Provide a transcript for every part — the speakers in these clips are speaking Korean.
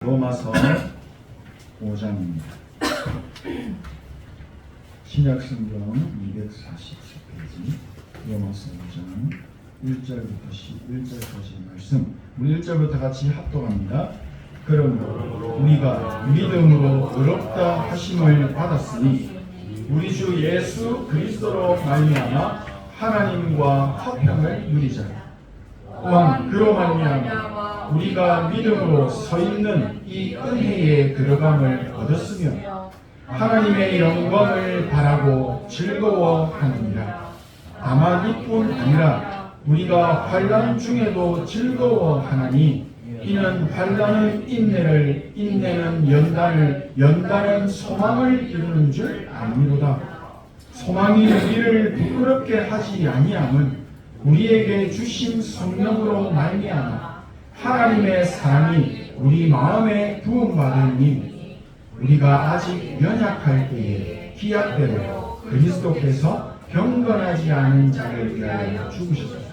로마서 5장입니다. 신약성경 244페이지 로마서 5장 1절부터 11절까지 말씀, 우리 1절부터 같이 합독합니다. 그러므로 우리가 믿음으로 의롭다 하심을 받았으니 우리 주 예수 그리스도로 말미암아 하나님과 화평을 누리자. 또한 그로 말미암아 우리가 믿음으로 서 있는 이 은혜에 들어감을 얻었으며 하나님의 영광을 바라고 즐거워하느니라. 다만 이뿐 아니라 우리가 환난 중에도 즐거워하나니 이는 환난은 인내를, 인내는 연단을, 연단은 소망을 이루는 줄 아미로다. 소망이 우리를 부끄럽게 하지 아니함은 우리에게 주신 성령으로 말미암아 하나님의 사랑이 우리 마음에 부음받으니 우리가 아직 연약할 때에 기약대로 그리스도께서 경건하지 않은 자를 위하여 죽으셨소서.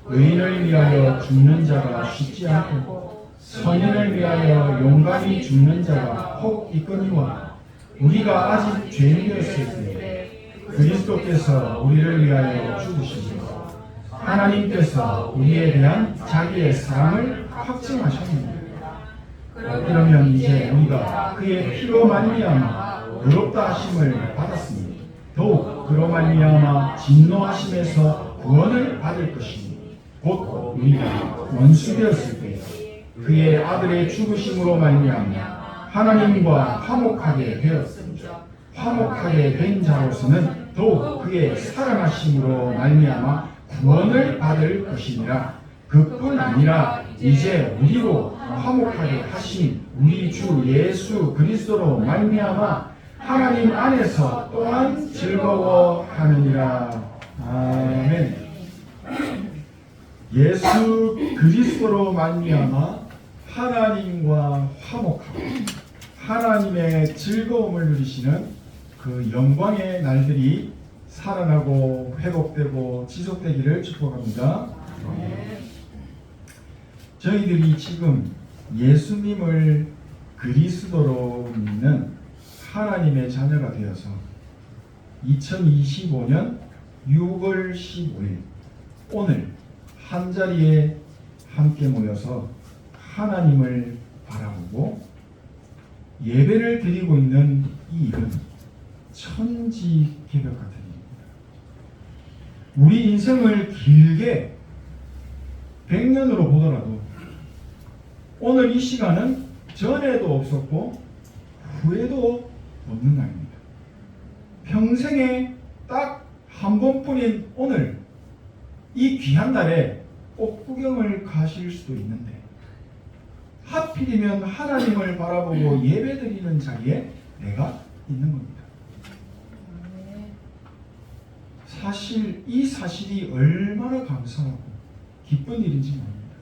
의인을 위하여 죽는 자가 쉽지 않고 선인을 위하여 용감히 죽는 자가 혹 있거니와 우리가 아직 죄인이었을 때 그리스도께서 우리를 위하여 죽으시고 하나님께서 우리에 대한 자기의 사랑을 확증하셨습니다. 그러면 이제 우리가 그의 피로 말미암아 의롭다 하심을 받았으니 더욱 그로 말미암아 진노하심에서 구원을 받을 것이니 곧 우리가 원수되었을 때 그의 아들의 죽으심으로 말미암아 하나님과 화목하게 되었으니 화목하게 된 자로서는 더욱 그의 살아나심으로 말미암아 구원을 받을 것이니라. 그뿐 아니라 이제 우리로 화목하게 하신 우리 주 예수 그리스도로 말미암아 하나님 안에서 또한 즐거워하느니라. 아멘. 예수 그리스도로 말미암아 하나님과 화목하고 하나님의 즐거움을 누리시는 그 영광의 날들이 살아나고 회복되고 지속되기를 축복합니다. 저희들이 지금 예수님을 그리스도로 믿는 하나님의 자녀가 되어서 2025년 6월 15일 오늘 한자리에 함께 모여서 하나님을 바라보고 예배를 드리고 있는 이 일은 천지개벽 같은 일입니다. 우리 인생을 길게 100년으로 보더라도 오늘 이 시간은 전에도 없었고 후에도 없는 날입니다. 평생에 딱 한 번뿐인 오늘 이 귀한 날에 꼭 구경을 가실 수도 있는데 하필이면 하나님을 바라보고 예배드리는 자리에 내가 있는 겁니다. 사실 이 사실이 얼마나 감사하고 기쁜 일인지 모릅니다.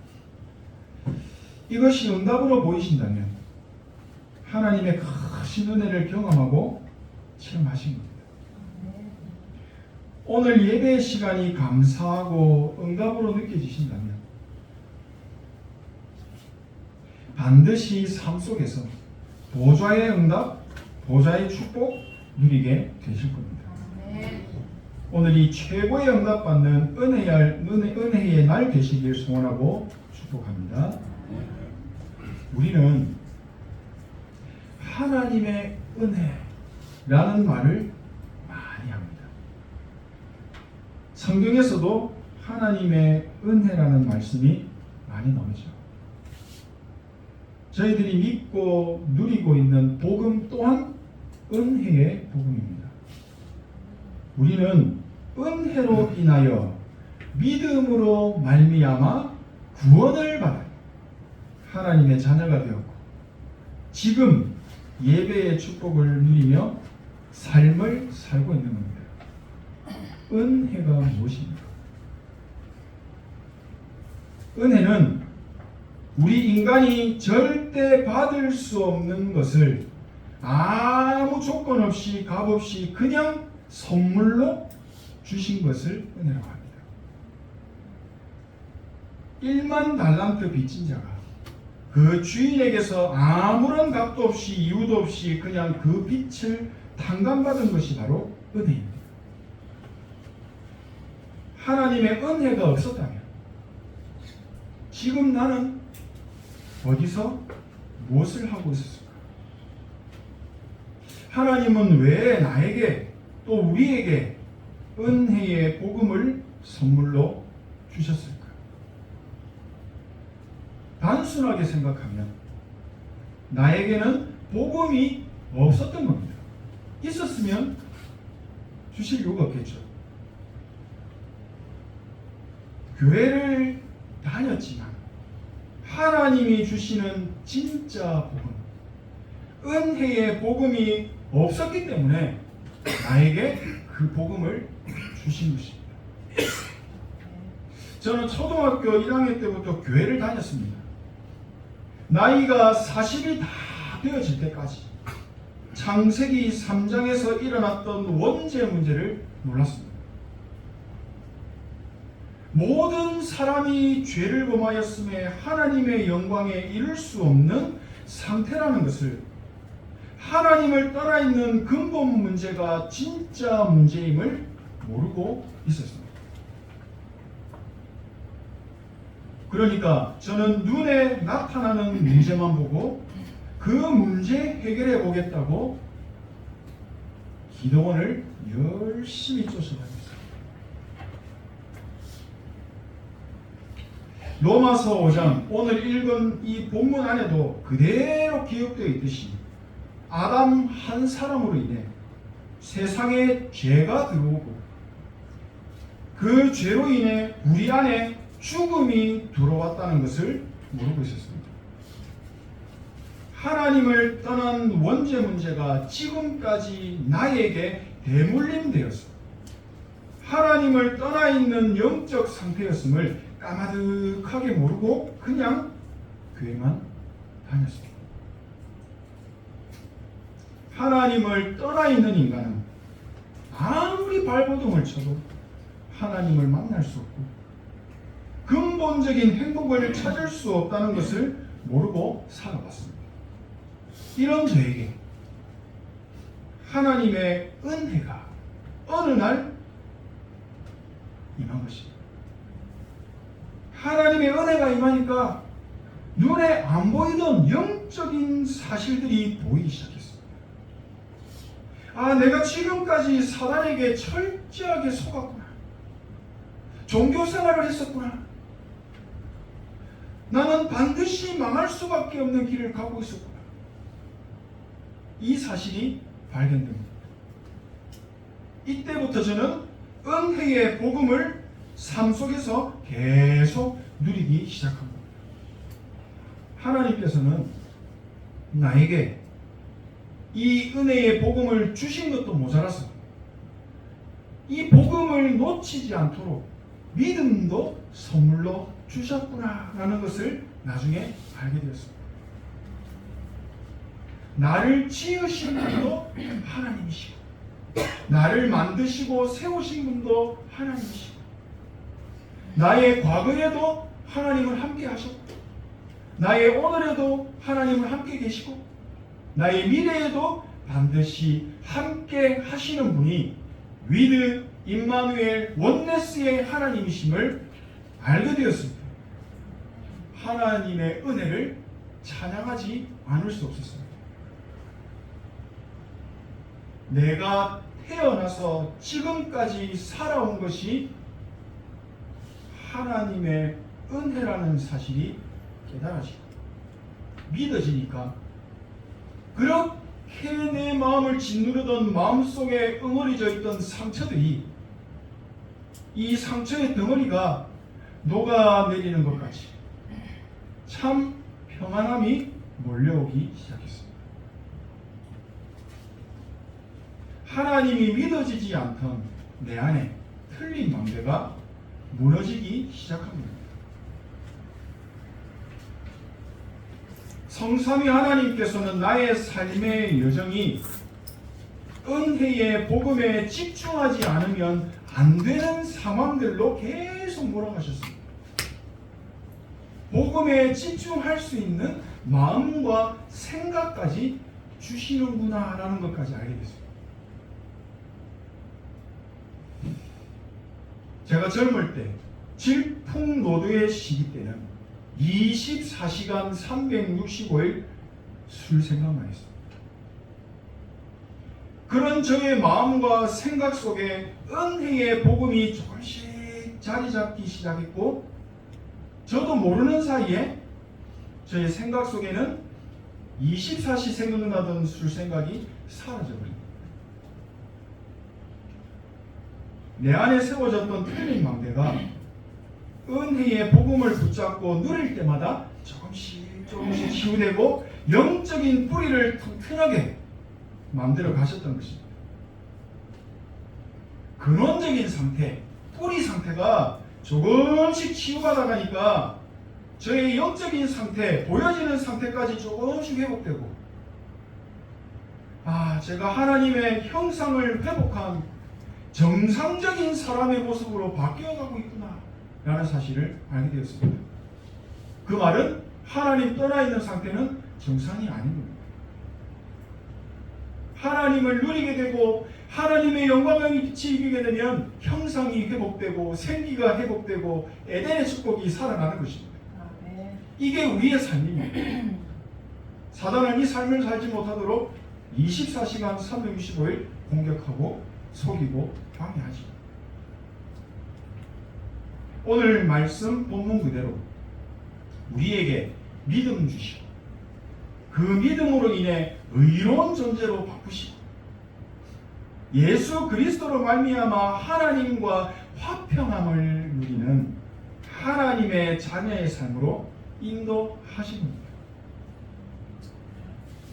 이것이 응답으로 보이신다면 하나님의 크신 은혜를 경험하고 체험하신 겁니다. 오늘 예배의 시간이 감사하고 응답으로 느껴지신다면 반드시 삶 속에서 보좌의 응답, 보좌의 축복 누리게 되실 겁니다. 오늘이 최고의 응답받는 은혜의 날 되시길 소원하고 축복합니다. 우리는 하나님의 은혜라는 말을 많이 합니다. 성경에서도 하나님의 은혜라는 말씀이 많이 나오죠. 저희들이 믿고 누리고 있는 복음 또한 은혜의 복음입니다. 우리는 은혜로 인하여 믿음으로 말미암아 구원을 받아 하나님의 자녀가 되었고 지금 예배의 축복을 누리며 삶을 살고 있는 겁니다. 은혜가 무엇입니까? 은혜는 우리 인간이 절대 받을 수 없는 것을 아무 조건 없이 값 없이 그냥 선물로 주신 것을 은혜라고 합니다. 1만 달란트 빚진 자가 그 주인에게서 아무런 값도 없이 이유도 없이 그냥 그 빛을 탕감받은 것이 바로 은혜입니다. 하나님의 은혜가 없었다면 지금 나는 어디서 무엇을 하고 있었을까? 하나님은 왜 나에게 또 우리에게 은혜의 복음을 선물로 주셨을까? 단순하게 생각하면 나에게는 복음이 없었던 겁니다. 있었으면 주실 이유가 없겠죠. 교회를 다녔지만 하나님이 주시는 진짜 복음, 은혜의 복음이 없었기 때문에 나에게 그 복음을 주신 것입니다. 저는 초등학교 1학년 때부터 교회를 다녔습니다. 나이가 40이 다 되어질 때까지 창세기 3장에서 일어났던 원죄 문제를 몰랐습니다. 모든 사람이 죄를 범하였음에 하나님의 영광에 이를 수 없는 상태라는 것을, 하나님을 따라 있는 근본 문제가 진짜 문제임을 모르고 있었습니다. 그러니까 저는 눈에 나타나는 문제만 보고 그 문제 해결해 보겠다고 기도원을 열심히 쫓아다녔어요. 로마서 5장 오늘 읽은 이 본문 안에도 그대로 기록되어 있듯이 아담 한 사람으로 인해 세상에 죄가 들어오고 그 죄로 인해 우리 안에 죽음이 들어왔다는 것을 모르고 있었습니다. 하나님을 떠난 원죄 문제가 지금까지 나에게 대물림되어서 하나님을 떠나 있는 영적 상태였음을 까마득하게 모르고 그냥 교회만 다녔습니다. 하나님을 떠나 있는 인간은 아무리 발버둥을 쳐도 하나님을 만날 수 없고 근본적인 행복을 찾을 수 없다는 것을 모르고 살아왔습니다. 이런 저에게 하나님의 은혜가 어느 날 임한 것입니다. 하나님의 은혜가 임하니까 눈에 안 보이던 영적인 사실들이 보이기 시작했어요. 아, 내가 지금까지 사단에게 철저하게 속았구나. 종교 생활을 했었구나. 나는 반드시 망할 수밖에 없는 길을 가고 있었구나. 이 사실이 발견됩니다. 이때부터 저는 은혜의 복음을 삶 속에서 계속 누리기 시작합니다. 하나님께서는 나에게 이 은혜의 복음을 주신 것도 모자라서 이 복음을 놓치지 않도록 믿음도 선물로 주셨구나라는 것을 나중에 알게 되었습니다. 나를 지으신 분도 하나님이시고 나를 만드시고 세우신 분도 하나님이시고 나의 과거에도 하나님을 함께 하셨고 나의 오늘에도 하나님을 함께 계시고 나의 미래에도 반드시 함께 하시는 분이 위드 임마누엘 원네스의 하나님이심을 알게 되었습니다. 하나님의 은혜를 찬양하지 않을 수 없었습니다. 내가 태어나서 지금까지 살아온 것이 하나님의 은혜라는 사실이 깨달아지고 믿어지니까 그렇게 내 마음을 짓누르던 마음속에 응어리져 있던 상처들이 이 상처의 덩어리가 녹아내리는 것 같이 참 평안함이 몰려오기 시작했습니다. 하나님이 믿어지지 않던 내 안에 틀린 망대가 무너지기 시작합니다. 성삼위 하나님께서는 나의 삶의 여정이 은혜의 복음에 집중하지 않으면 안 되는 상황들로 계속 몰아가셨습니다. 복음에 집중할 수 있는 마음과 생각까지 주시는구나라는 것까지 알게 됐습니다. 제가 젊을 때 질풍노도의 시기 때는 24시간 365일 술 생각만 했습니다. 그런 저의 마음과 생각 속에 은혜의 복음이 조금씩 자리 잡기 시작했고, 저도 모르는 사이에 저의 생각 속에는 24시 생각나던 술 생각이 사라져버립니다. 내 안에 세워졌던 틀린 망대가 은혜의 복음을 붙잡고 누릴 때마다 조금씩 치유되고 영적인 뿌리를 튼튼하게 만들어 가셨던 것입니다. 근원적인 상태, 뿌리 상태가 조금씩 치유받아 가니까 저의 영적인 상태, 보여지는 상태까지 조금씩 회복되고, 제가 하나님의 형상을 회복한 정상적인 사람의 모습으로 바뀌어가고 있구나 라는 사실을 알게 되었습니다. 그 말은 하나님 떠나 있는 상태는 정상이 아닌 겁니다. 하나님을 누리게 되고 하나님의 영광의 빛이 이기게 되면 형상이 회복되고 생기가 회복되고 에덴의 축복이 살아나는 것입니다. 이게 우리의 삶입니다. 사단은 이 삶을 살지 못하도록 24시간 365일 공격하고 속이고 방해하죠. 오늘 말씀 본문 그대로 우리에게 믿음 주시고 그 믿음으로 인해 의로운 존재로 바꾸시고 예수 그리스도로 말미암아 하나님과 화평함을 누리는 하나님의 자녀의 삶으로 인도하십니다.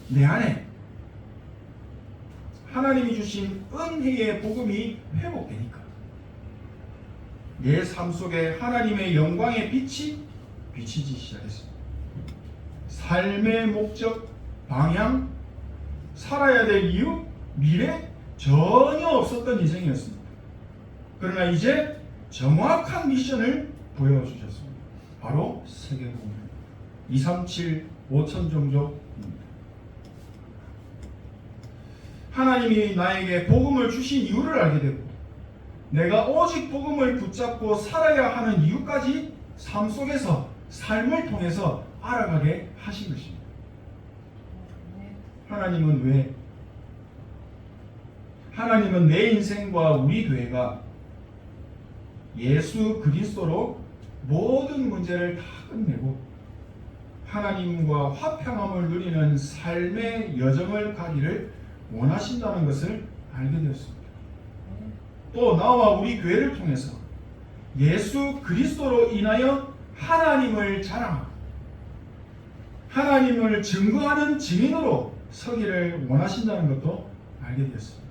내 안에 하나님이 주신 은혜의 복음이 회복되니까 내 삶 속에 하나님의 영광의 빛이 비치기 시작했습니다. 삶의 목적, 방향, 살아야 될 이유, 미래 전혀 없었던 인생이었습니다. 그러나 이제 정확한 미션을 보여주셨습니다. 바로 세계복음 237 5천 종족입니다. 하나님이 나에게 복음을 주신 이유를 알게 되고 내가 오직 복음을 붙잡고 살아야 하는 이유까지 삶 속에서 삶을 통해서 알아가게 하신 것입니다. 하나님은 내 인생과 우리 교회가 예수 그리스도로 모든 문제를 다 끝내고 하나님과 화평함을 누리는 삶의 여정을 가기를 원하신다는 것을 알게 되었습니다. 또 나와 우리 교회를 통해서 예수 그리스도로 인하여 하나님을 자랑하고 하나님을 증거하는 증인으로 서기를 원하신다는 것도 알게 되었습니다.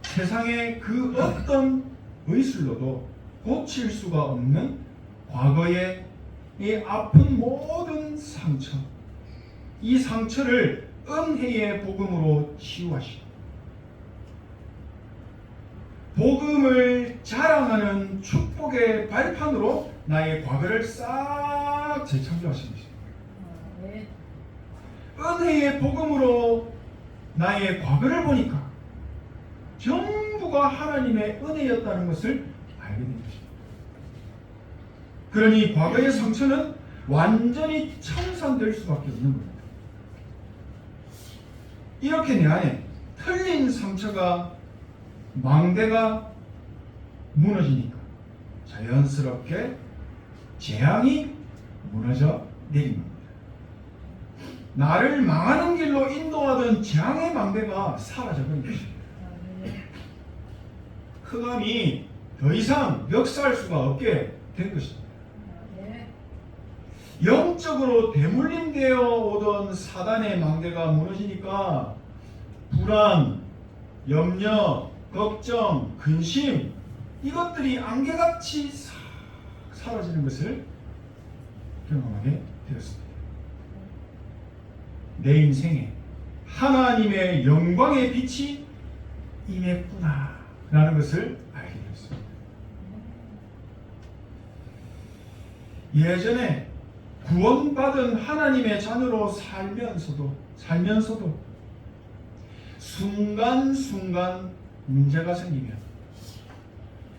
세상의 그 어떤 의술로도 고칠 수가 없는 과거의 이 아픈 모든 상처, 이 상처를 은혜의 복음으로 치유하시고 복음을 자랑하는 축복의 발판으로 나의 과거를 싹 재창조하신 것입니다. 은혜의 복음으로 나의 과거를 보니까 전부가 하나님의 은혜였다는 것을 알게 된 것입니다. 그러니 과거의 상처는 완전히 청산될 수밖에 없는 겁니다. 이렇게 내 안에 틀린 상처가 망대가 무너지니까 자연스럽게 재앙이 무너져 내린 겁니다. 나를 망하는 길로 인도하던 재앙의 망대가 사라져버린 것입니다. 흑암이 더 이상 역사할 수가 없게 된 것입니다. 영적으로 대물림되어 오던 사단의 망대가 무너지니까 불안, 염려, 걱정, 근심 이것들이 안개같이 싹 사라지는 것을 경험하게 되었습니다. 내 인생에 하나님의 영광의 빛이 임했구나 라는 것을 알게 되었습니다. 예전에 구원받은 하나님의 자녀로 살면서도 순간순간 문제가 생기면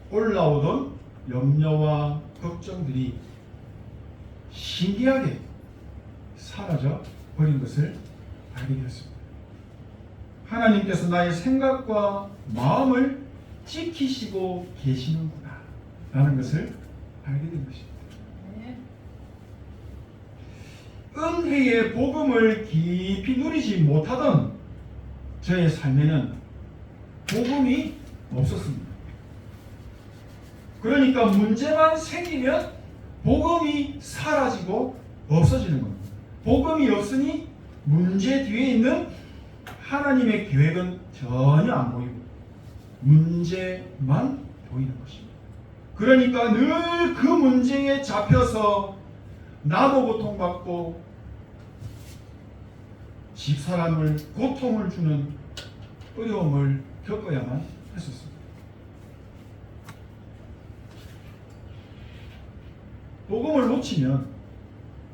올라오던 염려와 걱정들이 신기하게 사라져 버린 것을 알게 되었습니다. 하나님께서 나의 생각과 마음을 지키시고 계시는구나 라는 것을 알게 된 것입니다. 은혜의 복음을 깊이 누리지 못하던 저의 삶에는 복음이 없었습니다. 그러니까 문제만 생기면 복음이 사라지고 없어지는 겁니다. 복음이 없으니 문제 뒤에 있는 하나님의 계획은 전혀 안 보이고 문제만 보이는 것입니다. 그러니까 늘 그 문제에 잡혀서 나도 고통받고 집사람을 고통을 주는 어려움을 겪어야만 했었습니다. 복음을 놓치면,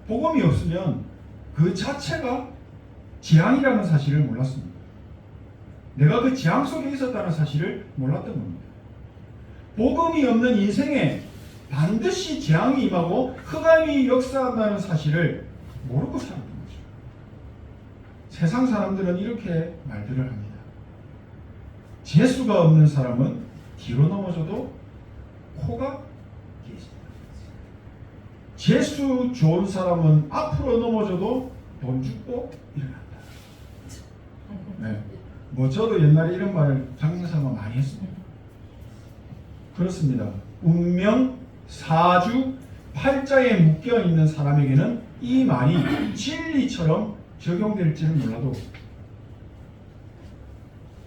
복음이 없으면 그 자체가 재앙이라는 사실을 몰랐습니다. 내가 그 재앙 속에 있었다는 사실을 몰랐던 겁니다. 복음이 없는 인생에 반드시 재앙이 임하고 흑암이 역사한다는 사실을 모르고 살았던 거죠. 세상 사람들은 이렇게 말들을 합니다. 재수가 없는 사람은 뒤로 넘어져도 코가 길어진다. 재수 좋은 사람은 앞으로 넘어져도 돈 죽고 일어난다. 네. 저도 옛날에 이런 말을 장사가 많이 했습니다. 그렇습니다. 운명, 사주, 팔자에 묶여있는 사람에게는 이 말이 진리처럼 적용될지는 몰라도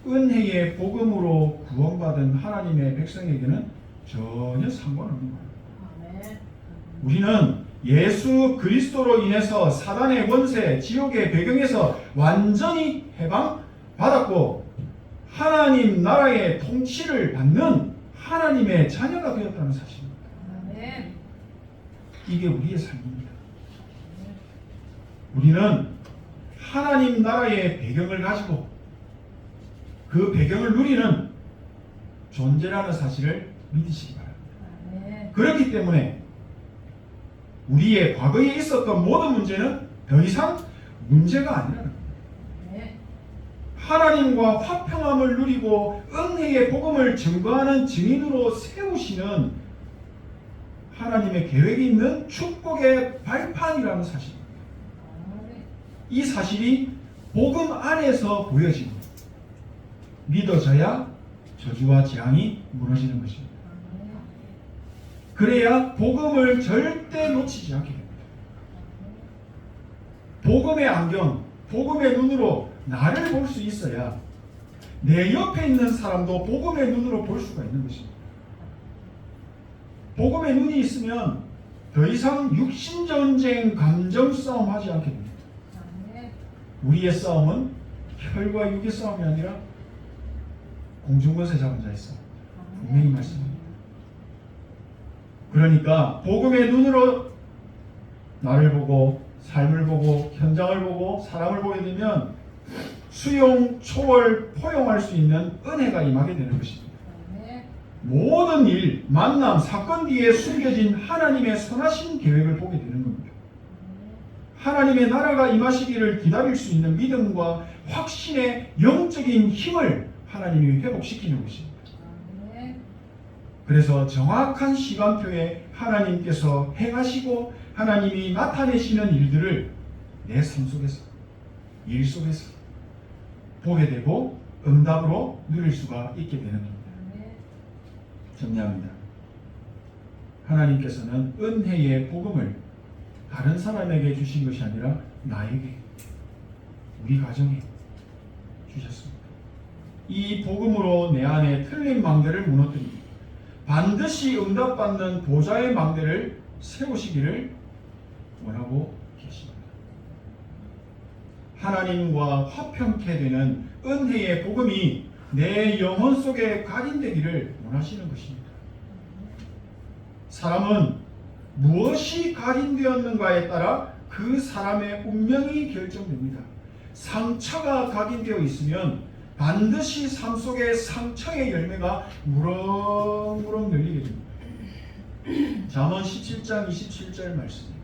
은혜의 복음으로 구원받은 하나님의 백성에게는 전혀 상관없는 거예요. 우리는 예수 그리스도로 인해서 사단의 권세, 지옥의 배경에서 완전히 해방받았고 하나님 나라의 통치를 받는 하나님의 자녀가 되었다는 사실입니다. 이게 우리의 삶입니다. 우리는 하나님 나라의 배경을 가지고 그 배경을 누리는 존재라는 사실을 믿으시기 바랍니다. 그렇기 때문에 우리의 과거에 있었던 모든 문제는 더 이상 문제가 아니라는 겁니다. 하나님과 화평함을 누리고 은혜의 복음을 증거하는 증인으로 세우시는 하나님의 계획이 있는 축복의 발판이라는 사실입니다. 이 사실이 복음 안에서 보여지고 믿어져야 저주와 재앙이 무너지는 것입니다. 그래야 복음을 절대 놓치지 않게 됩니다. 복음의 안경, 복음의 눈으로 나를 볼 수 있어야 내 옆에 있는 사람도 복음의 눈으로 볼 수가 있는 것입니다. 복음의 눈이 있으면 더 이상 육신전쟁, 감정싸움 하지 않게 됩니다. 우리의 싸움은 혈과 육의 싸움이 아니라 공중권세 잡은 자의 싸움. 분명히 말씀합니다. 그러니까 복음의 눈으로 나를 보고 삶을 보고 현장을 보고 사람을 보게 되면 수용, 초월, 포용할 수 있는 은혜가 임하게 되는 것입니다. 모든 일, 만남, 사건 뒤에 숨겨진 하나님의 선하신 계획을 보게 되는 겁니다. 하나님의 나라가 임하시기를 기다릴 수 있는 믿음과 확신의 영적인 힘을 하나님이 회복시키는 것입니다. 그래서 정확한 시간표에 하나님께서 행하시고 하나님이 나타내시는 일들을 내 삶 속에서, 일 속에서 보게 되고 응답으로 누릴 수가 있게 되는 겁니다. 정리합니다. 하나님께서는 은혜의 복음을 다른 사람에게 주신 것이 아니라 나에게, 우리 가정에 주셨습니다. 이 복음으로 내 안에 틀린 망대를 무너뜨리고 반드시 응답받는 보좌의 망대를 세우시기를 원하고 계십니다. 하나님과 화평케 되는 은혜의 복음이 내 영혼 속에 각인되기를 원하시는 것입니다. 사람은 무엇이 각인되었는가에 따라 그 사람의 운명이 결정됩니다. 상처가 각인되어 있으면 반드시 삶 속에 상처의 열매가 무럭무럭 열리게 됩니다. 잠언 17장 27절 말씀.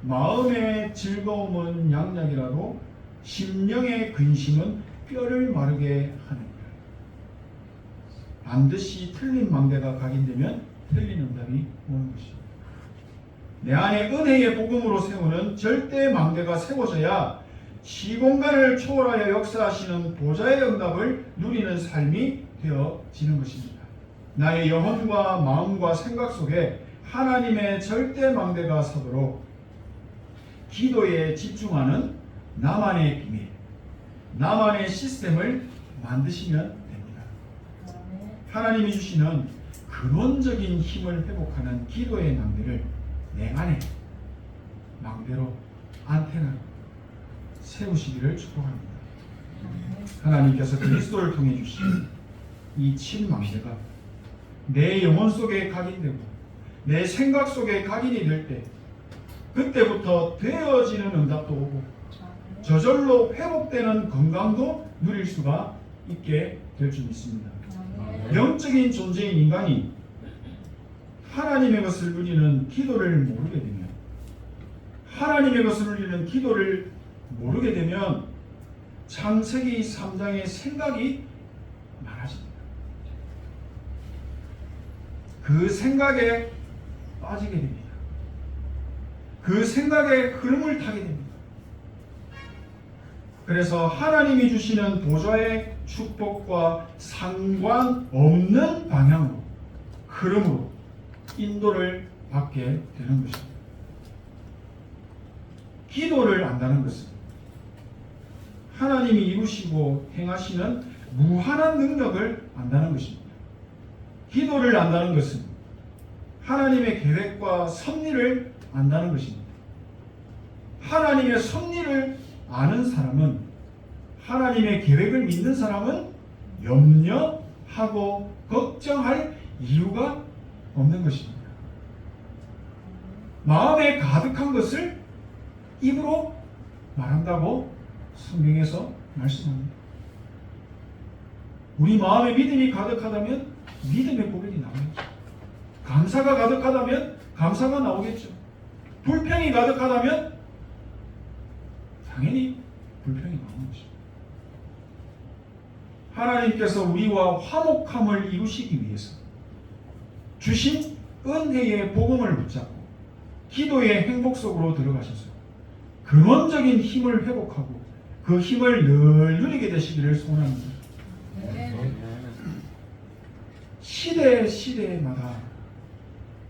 마음의 즐거움은 양약이라도 심령의 근심은 뼈를 마르게 하느니라. 반드시 틀린 망대가 각인되면 틀린 응답이 오는 것입니다. 내 안에 은혜의 복음으로 세우는 절대 망대가 세워져야 시공간을 초월하여 역사하시는 보좌의 응답을 누리는 삶이 되어지는 것입니다. 나의 영혼과 마음과 생각 속에 하나님의 절대 망대가 서도록 기도에 집중하는 나만의 비밀, 나만의 시스템을 만드시면 됩니다. 하나님이 주시는 근원적인 힘을 회복하는 기도의 망대를 내 안에 망대로 안테나로 세우시기를 축복합니다. 하나님께서 그리스도를 통해 주신 이 친망대가 내 영혼 속에 각인되고 내 생각 속에 각인이 될 때 그때부터 되어지는 응답도 오고 저절로 회복되는 건강도 누릴 수가 있게 될 줄 믿습니다. 영적인 존재인 인간이 하나님의 것을 누리는 기도를 모르게 되면 하나님의 것을 누리는 기도를 모르게 되면 창세기 3장의 생각이 많아집니다. 그 생각에 빠지게 됩니다. 그 생각의 흐름을 타게 됩니다. 그래서 하나님이 주시는 보좌의 축복과 상관없는 방향으로 흐름으로 인도를 받게 되는 것입니다. 기도를 안다는 것은 하나님이 이루시고 행하시는 무한한 능력을 안다는 것입니다. 기도를 안다는 것은 하나님의 계획과 섭리를 안다는 것입니다. 하나님의 섭리를 아는 사람은 하나님의 계획을 믿는 사람은 염려하고 걱정할 이유가 없는 것입니다. 마음에 가득한 것을 입으로 말한다고 성경에서 말씀합니다. 우리 마음에 믿음이 가득하다면 믿음의 고백이 나오겠죠. 감사가 가득하다면 감사가 나오겠죠. 불평이 가득하다면 당연히 불평이 나오는 것입니다. 하나님께서 우리와 화목함을 이루시기 위해서 주신 은혜의 복음을 붙잡고 기도의 행복 속으로 들어가셔서 근원적인 힘을 회복하고 그 힘을 늘 누리게 되시기를 소원합니다. 시대마다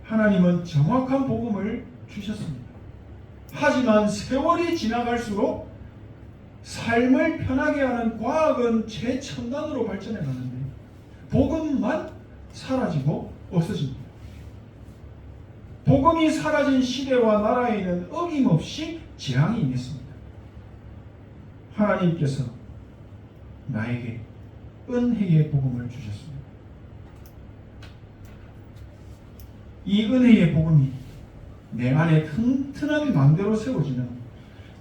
하나님은 정확한 복음을 주셨습니다. 하지만 세월이 지나갈수록 삶을 편하게 하는 과학은 최첨단으로 발전해 가는데 복음만 사라지고 없어집니다. 복음이 사라진 시대와 나라에는 어김없이 재앙이 임했습니다. 하나님께서 나에게 은혜의 복음을 주셨습니다. 이 은혜의 복음이 내 안에 튼튼한 망대로 세워지는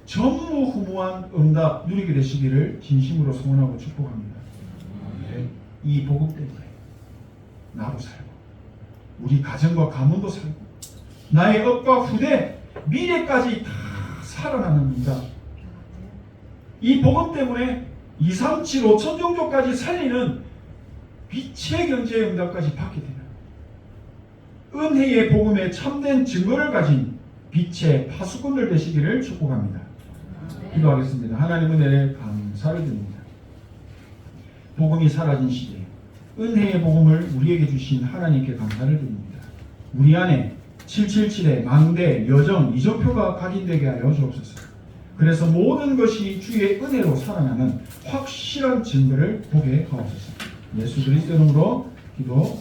전무후무한 응답 누리게 되시기를 진심으로 소원하고 축복합니다. 이 복음 때문에 나도 살고 우리 가정과 가문도 살고 나의 업과 후대 미래까지 다 살아나는 응답. 이 복음 때문에 237 5천 종족까지 살리는 빛의 경제의 응답까지 받게 되는 은혜의 복음에 참된 증거를 가진 빛의 파수꾼들 되시기를 축복합니다. 기도하겠습니다. 하나님 은혜에 감사를 드립니다. 복음이 사라진 시대에 은혜의 복음을 우리에게 주신 하나님께 감사를 드립니다. 우리 안에 777의 망대, 여정, 이정표가 각인되게 하여 주옵소서. 그래서 모든 것이 주의 은혜로 살아나는 확실한 증거를 보게 하옵소서. 예수 그리스도 이름으로 기도